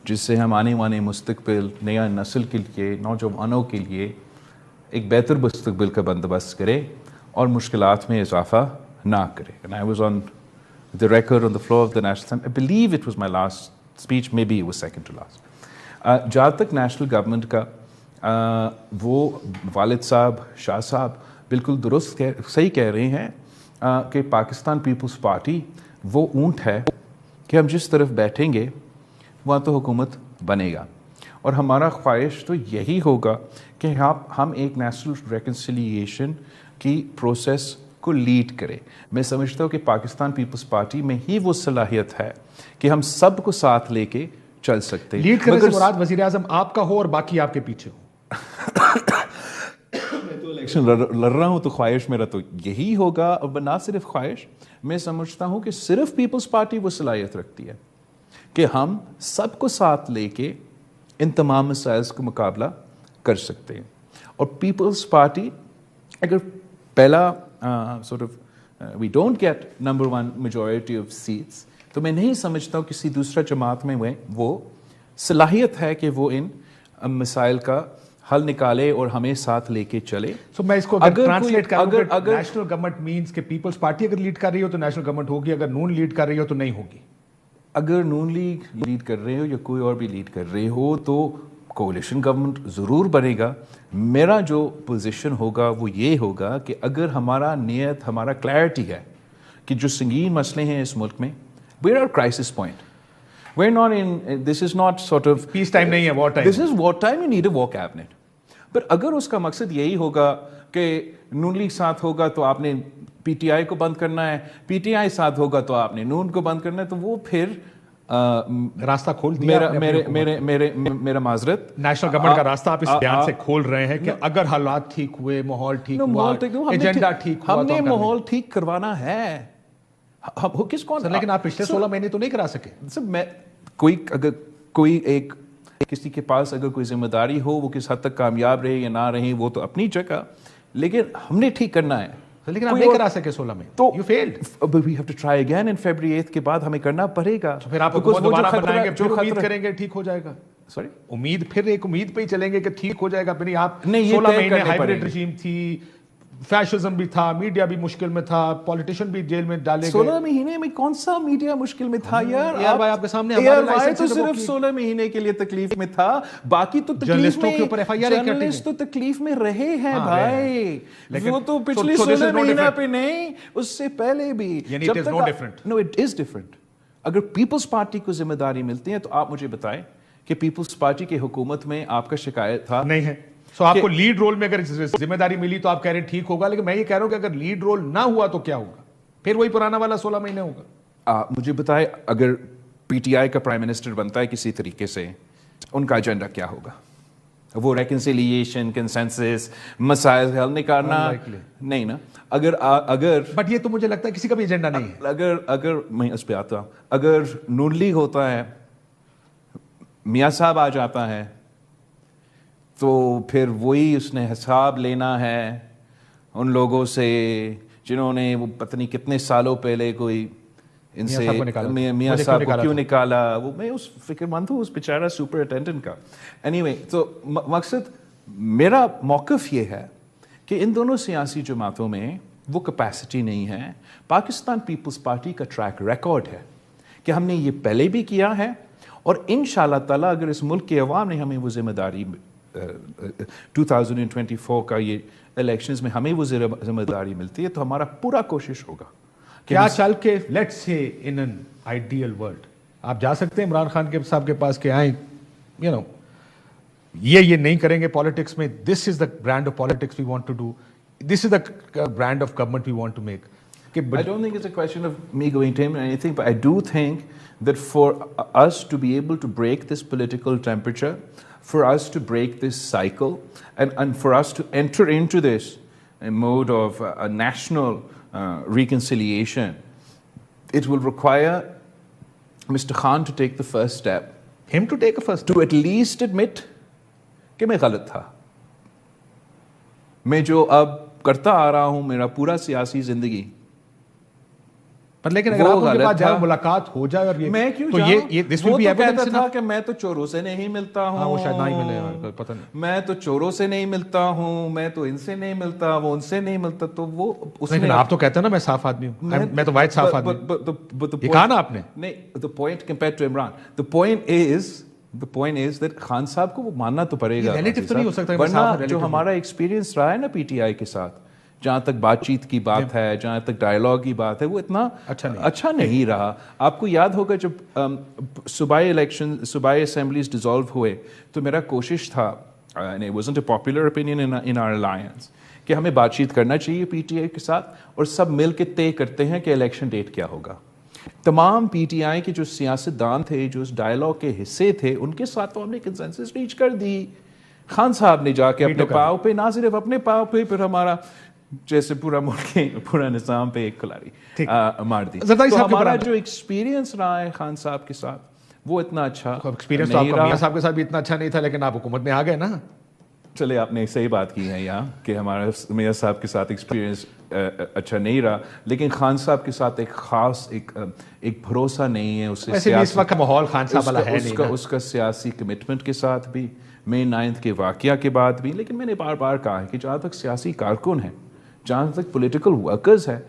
جس سے ہم آنے والے مستقبل نیا نسل کے لیے, نوجوانوں کے لیے ایک بہتر مستقبل کا بندوبست کرے اور مشکلات میں اضافہ نہ کرے. And I was on the record on the floor of the National Assembly. I believe it was my last speech, maybe it was second to last. جہاں تک نیشنل گورنمنٹ کا وہ والد صاحب شاہ صاحب بالکل درست صحیح کہہ رہے ہیں کہ پاکستان پیپلز پارٹی وہ اونٹ ہے کہ ہم جس طرف بیٹھیں گے وہاں تو حکومت بنے گا. اور ہمارا خواہش تو یہی ہوگا کہ ہم ایک نیشنل ریکنسیلیشن کی پروسیس کو لیڈ کرے. میں سمجھتا ہوں کہ پاکستان پیپلز پارٹی میں ہی وہ صلاحیت ہے کہ ہم سب کو ساتھ لے کے چل سکتے. لیڈ کرنے سے مراد وزیر اعظم آپ کا ہو اور باقی آپ کے پیچھے ہو. میں تو الیکشن لڑ رہا ہوں تو خواہش میرا تو یہی ہوگا. اور نہ صرف خواہش, میں سمجھتا ہوں کہ صرف پیپلز پارٹی وہ صلاحیت رکھتی ہے کہ ہم سب کو ساتھ لے کے ان تمام مسائل کو مقابلہ کر سکتے ہیں. اور پیپلز پارٹی اگر پہلا sort of we don't get number one majority of seats تو میں نہیں سمجھتا ہوں کسی دوسرا جماعت میں وہ صلاحیت ہے کہ وہ ان مسائل کا حل نکالے اور ہمیں ساتھ لے کے چلے. سو میں اس کو ٹرانسلیٹ کروں کہ نیشنل گورنمنٹ مینس کہ پیپلز پارٹی اگر لیڈ کر رہی ہو تو نیشنل گورنمنٹ ہوگی, اگر نون لیڈ کر رہی ہو تو نہیں ہوگی. اگر نون لیگ لیڈ کر رہے ہو یا کوئی اور بھی لیڈ کر رہے ہو تو کولیشن گورنمنٹ ضرور بنے گا. میرا جو پوزیشن ہوگا وہ یہ ہوگا کہ اگر ہمارا نیت, ہمارا کلیئرٹی ہے کہ جو سنگین مسئلے ہیں اس ملک میں, we're at crisis point. We're not in, this is not sort of peace time نہیں ہے, war time. This is war time, you need a war cabinet. پر اگر اس کا مقصد یہی ہوگا کہ نون لیگ ساتھ ہوگا تو آپ نے پی ٹی آئی کو بند کرنا ہے, پی ٹی آئی ساتھ ہوگا تو آپ نے نون کو بند کرنا ہے, تو وہ پھر راستہ کھول دیا. میرا معذرت, نیشنل گورنمنٹ کا راستہ آپ اس بیان سے کھول رہے ہیں کہ اگر حالات ٹھیک ہوئے, ماحول ٹھیک ہوا, ایجنڈا ٹھیک ہوا, ہم نے ماحول ٹھیک کروانا ہے. کس کون, لیکن آپ پچھلے 16 مہینے تو نہیں کرا سکے. اگر کوئی ایک کسی کے پاس اگر کوئی ذمہ داری ہو وہ کس حد تک کامیاب رہے یا نہ رہے وہ تو اپنی جگہ, لیکن ہم نے ٹھیک کرنا ہے. لیکن آپ نہیں کرا سکے 16 میں, تو you failed. we have to try again in February 8 کے بعد ہمیں کرنا پڑے گا. پھر آپ دوبارہ بنائیں گے, پھر امید کریں گے ٹھیک ہو جائے گا. سوری, امید پھر ایک امید پہ ہی چلیں گے کہ ٹھیک ہو جائے گا. پھر آپ 16 مہینے ہائبرڈ رجیم تھی, فیشزم بھی تھا, میڈیا بھی مشکل میں تھا, پولیٹیشین بھی جیل میں ڈالے گئے. 16 مہینے میں کون سا میڈیا مشکل میں تھا یار؟ یار بھائی آپ کے سامنے تو صرف 16 مہینے کے لیے تکلیف میں تھا, باقی تو تکلیف میں, جرنلسٹ تو تکلیف میں رہے ہیں بھائی. وہ تو پچھلے 16 مہینے پہ نہیں, اس سے پہلے بھی. No, it is different. اگر پیپلز پارٹی کو ذمہ داری ملتی ہے تو آپ مجھے بتائیں کہ پیپلز پارٹی کی حکومت میں آپ کا شکایت تھا نہیں ہے. سو آپ کو لیڈ رول میں اگر ذمہ داری ملی تو آپ کہہ رہے ہیں ٹھیک ہوگا, لیکن میں یہ کہہ رہا ہوں کہ اگر لیڈ رول نہ ہوا تو کیا ہوگا؟ پھر وہی پرانا والا 16 مہینے ہوگا. مجھے بتائیں اگر پی ٹی آئی کا پرائم منسٹر بنتا ہے کسی طریقے سے, ان کا ایجنڈا کیا ہوگا؟ وہ ریکنسیلیشن کنسنسس مسائل حل نکالنا نہیں نا. اگر بٹ یہ تو مجھے لگتا ہے کسی کا بھی ایجنڈا نہیں ہے. اگر میں اس پہ آتا ہوں, اگر نون لیگ ہوتا ہے, میاں صاحب آ جاتا ہے, تو پھر وہی اس نے حساب لینا ہے ان لوگوں سے جنہوں نے وہ پتہ نہیں کتنے سالوں پہلے کوئی ان سے میاں صاحب کو کیوں نکالا. وہ میں اس فکر مند ہوں اس بیچارہ سپر اٹینڈنٹ کا. اینی وے, تو مقصد میرا موقف یہ ہے کہ ان دونوں سیاسی جماعتوں میں وہ کیپیسٹی نہیں ہے. پاکستان پیپلز پارٹی کا ٹریک ریکارڈ ہے کہ ہم نے یہ پہلے بھی کیا ہے, اور انشاءاللہ تعالیٰ اگر اس ملک کے عوام نے ہمیں وہ ذمہ داری 2024 کا یہ الیکشنز میں ہمیں وہ ذمہ داری ملتی ہے, تو ہمارا پورا کوشش ہوگا. کیا چل کے let's say in an ideal world آپ جا سکتے ہیں عمران خان کے صاحب کے پاس کہ آئیں یو نو یہ نہیں کریں گے پالیٹکس میں, this is the brand of politics we want to do, this is the brand of government we want to make. I don't think it's a question of me going to him or anything, but I do think that for us to be able to break this political temperature, for us to break this cycle, and for us to enter into this mode of a national reconciliation, it will require Mr. Khan to take the first step. Him to take a first step? To at least admit کہ میں غلط تھا. میں جو اب کرتا آ رہا ہوں میرا پورا سیاسی زندگی, لیکن اگر آپ ان کے پاس جائے ملاقات ہو جائے اور میں کیوں تو یہ this will be evidence تھا کہ میں تو چوروں سے نہیں ملتا ہوں, وہ شاید نہ ہی ملے, پتہ نہیں, میں تو چوروں سے نہیں ملتا ہوں, میں تو ان سے نہیں ملتا, وہ ان سے نہیں ملتا, تو وہ لیکن آپ تو کہتے ہیں نا میں صاف آدمی ہوں, میں تو واحد صاف آدمی ہوں, یہ کہا نا آپ نے. نہیں, the point compared to Imran, the point is that Khan صاحب کو وہ ماننا تو پڑے گا, ریلیٹو تو نہیں ہو سکتا. ورنہ جو ہمارا ایکسپیرینس رہا ہے نا پی ٹی آئی کے ساتھ, جہاں تک بات چیت کی بات ہے, جہاں تک ڈائلاگ کی بات ہے, وہ اتنا اچھا نہیں رہا. آپ کو یاد ہوگا جب صوبائی اسمبلیز ڈیزالو ہوئے تو میرا کوشش تھا, and it wasn't a popular opinion in our alliance, کہ ہمیں بات چیت کرنا چاہیے پی ٹی آئی کے ساتھ, اور سب مل کے طے کرتے ہیں کہ الیکشن ڈیٹ کیا ہوگا. تمام پی ٹی آئی کے جو سیاستدان تھے, جو اس ڈائلاگ کے حصے تھے, ان کے ساتھ تو ہم نے کنسنسس ریچ کر دی. خان صاحب نے جا کے اپنے پاؤں پہ, نہ صرف اپنے پاؤں پہ, پھر ہمارا جیسے پورا ملک پورا نظام پہ ایک کھلاڑی مار دی. تو ہمارا جو ایکسپیرینس رہا ہے خان صاحب کے ساتھ وہ اتنا اچھا ایکسپیرینس تو آپ کا میاں صاحب کے ساتھ بھی اتنا اچھا نہیں تھا, لیکن آپ حکومت میں آ گئے نا. چلے آپ نے صحیح بات کی ہے یہاں کہ ہمارا میاں صاحب کے ساتھ ایکسپیرینس اچھا نہیں رہا, لیکن خان صاحب کے ساتھ ایک خاص ایک بھروسہ نہیں ہے اس وقت کا ماحول خان صاحب والا ہے نہیں, اس کا سیاسی کمٹمنٹ کے ساتھ بھی, مئی 9 کے واقعہ کے بعد بھی. لیکن میں نے بار بار کہا ہے کہ جہاں تک سیاسی کارکن ہیں, جہاں تک پولیٹیکل ورکرز ہیں,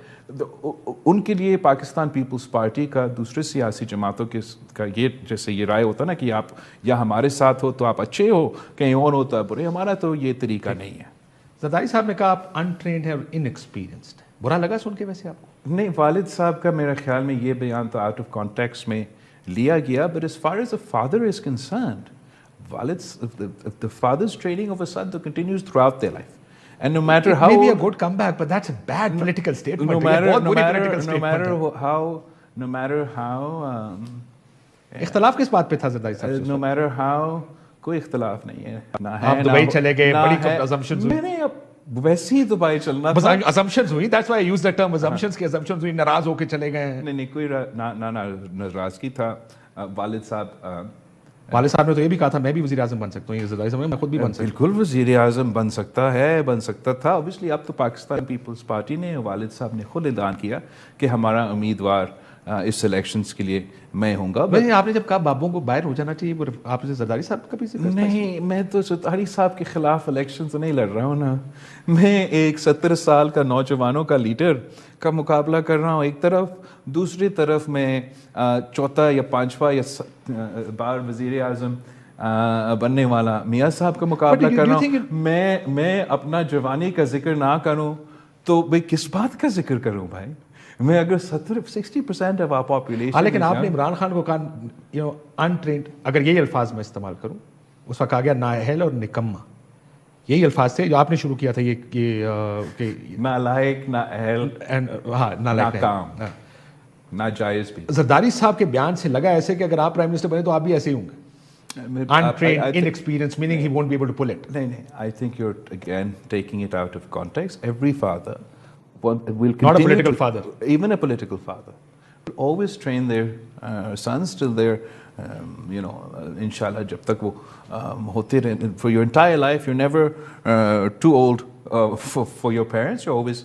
ان کے لیے پاکستان پیپلز پارٹی کا دوسرے سیاسی جماعتوں کا یہ جیسے یہ رائے ہوتا نا کہ آپ یا ہمارے ساتھ ہو تو آپ اچھے ہو, کہیں اور ہوتا ہے برے, ہمارا تو یہ طریقہ نہیں ہے. زرداری صاحب نے کہا آپ انٹرینڈ ہیں اور ان ایکسپیرینسڈ ہیں, برا لگا سن کے ویسے آپ کو؟ نہیں, والد صاحب کا میرا خیال میں یہ بیان تو آؤٹ آف کانٹیکسٹ میں لیا گیا, but as far as the father is concerned, the father's training of a son continues throughout their life. And no matter how, maybe a good comeback, but that's a bad political statement. No matter how اختلاف کس بات پہ تھا زرداری صاحب سے؟ no matter how, کوئی اختلاف نہیں ہے. آپ دبئی چلے گئے, بڑی assumptions ہوئی. میں نے ویسے ہی دبئی چلنا تھا, assumptions ہوئی, that's why I use the term assumptions, کی assumptions ہوئی, ناراض ہو کے چلے گئے ہیں. نہیں کوئی ناراضگی تھا. والد صاحب نے تو یہ بھی کہا تھا میں بھی وزیر اعظم بن سکتا ہوں, یہ زرداری صاحب میں خود بھی بن سکتا ہوں. بالکل وزیر اعظم بن سکتا ہے, بن سکتا تھا. اوبیسلی اب تو پاکستان پیپلز پارٹی نے, والد صاحب نے خود اعلان کیا کہ ہمارا امیدوار اس الیکشنز کے لیے میں ہوں گا. آپ نے جب کہا بابوں کو باہر ہو جانا چاہیے, آپ نے زرداری صاحب کا بھی ذکر؟ نہیں, میں تو زرداری صاحب کے خلاف الیکشن تو نہیں لڑ رہا ہوں نا. میں ایک 17 سال کا نوجوانوں کا لیڈر کا مقابلہ کر رہا ہوں ایک طرف, دوسری طرف میں چوتھا یا پانچواں یا بار وزیر اعظم بننے والا میاں صاحب کا مقابلہ کر رہا ہوں. میں اپنا جوانی کا ذکر نہ کروں تو بھائی کس بات کا ذکر کروں بھائی؟ میں اگر 60% آف آور پاپولیشن. لیکن آپ نے عمران خان کو کہا انٹرینڈ, اگر یہی الفاظ میں استعمال کروں, اس وقت آ گیا نااہل اور نکما, یہی الفاظ تھے جو آپ نے شروع کیا تھا, یہ نالائق, نااہل, ناکام, ناجائز بھی. زرداری صاحب کے بیان سے لگا ایسے کہ اگر آپ پرائم منسٹر بنے تو آپ بھی ایسے ہی ہوں گے. untrained, inexperienced, meaning he won't be able to pull it. No, I think you're again taking it out of context. Every father will continue. Not a political father. Even a political father will always train their sons till they're, inshallah, jab tak wo hote rahe. For your entire life, you're never too old for your parents. You're always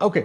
Okay,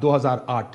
2008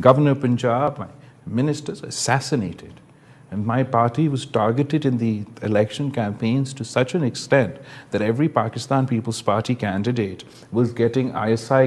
governor of Punjab, my ministers assassinated, and my party was targeted in the election campaigns to such an extent that every Pakistan People's Party candidate was getting ISI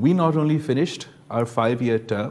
We not only finished our 5-year term,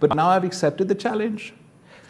but now I've accepted the challenge.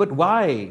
But why?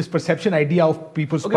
this perception idea of People's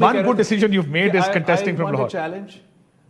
one good decision you've made is contesting from Lahore. Challenge.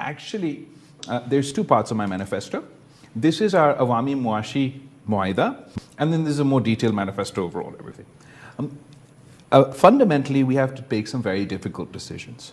Actually, there's two parts of my manifesto. This is our Awami Muashi Muaida, and then there's a more detailed manifesto overall, everything. Fundamentally, we have to take some very difficult decisions,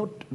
not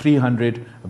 300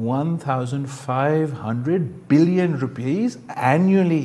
1,500 billion rupees annually.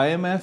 IMF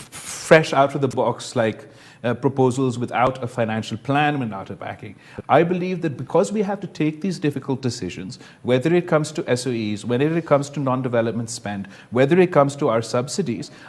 fresh out of the box like proposals without a financial plan, without a backing. I believe that because we have to take these difficult decisions, whether it comes to SOEs, whether it comes to non-development spend, whether it comes to our subsidies,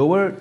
lower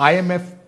IMF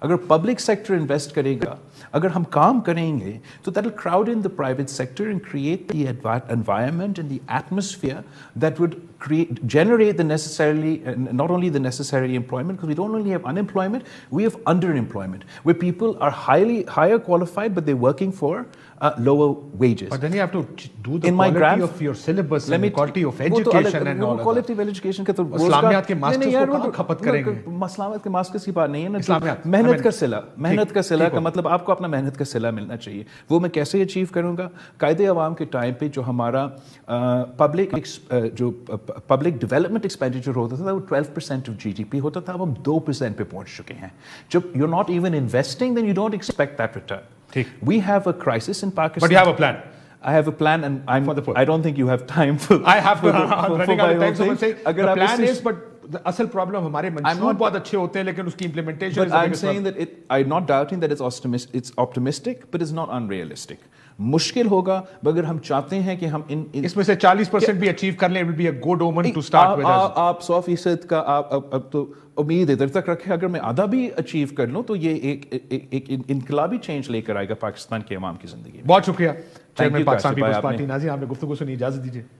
اگر public sector invest کرے گا, اگر ہم کام کریں گے تو that will crowd in the private sector and create the environment and the atmosphere that would generate the necessarily, not only the necessary employment, because we don't only have unemployment, we have underemployment, where people are higher qualified but they're working for lower wages. But then you have to do the In my quality graph, of your syllabus let and me the quality of وہ تو education and all of that. quality of education کا تو اسلامیات کے masters کو کہاں کھپت کریں گے؟ اسلامیات کے ماسٹرز کی بات نہیں ہے نا, اسلامیات محنت کا صلہ, محنت کا صلہ کا مطلب آپ کو اپنا محنت کا صلہ ملنا چاہیے. وہ میں کیسے اچیو کروں گا؟ قائد عوام کے ٹائم پہ جو ہمارا پبلک ڈیولپمنٹ ایکسپینڈیچر ہوتا تھا وہ 12% آف GDP ہوتا تھا, اب ہم 2% پہ پہنچ چکے ہیں. جب you're not even investing then you don't expect that return. We have a crisis in Pakistan. But you have a plan. I have a plan and I don't think you have time for. I have to. I'm running out of time. So I'm saying the plan is, but the asal problem ہمارے منصور بہت اچھے ہوتے ہیں لیکن اس کی implementation. But I'm saying that I'm not doubting that it's optimistic, but it's not unrealistic. مشکل ہوگا مگر ہم چاہتے ہیں کہ ہم اس میں سے 40% بھی اچیو کر لیں, it will be a good omen to start with. آپ 100% کا آپ تو امید ادھر تک رکھیں, اگر میں آدھا بھی اچیو کر لوں تو یہ ایک انقلابی چینج لے کر آئے گا پاکستان کے عوام کی زندگی میں. بہت شکریہ چیئرمین پاکستان پیپلز پارٹی. ناظرین آپ نے گفتگو سنی, اجازت دیجیے.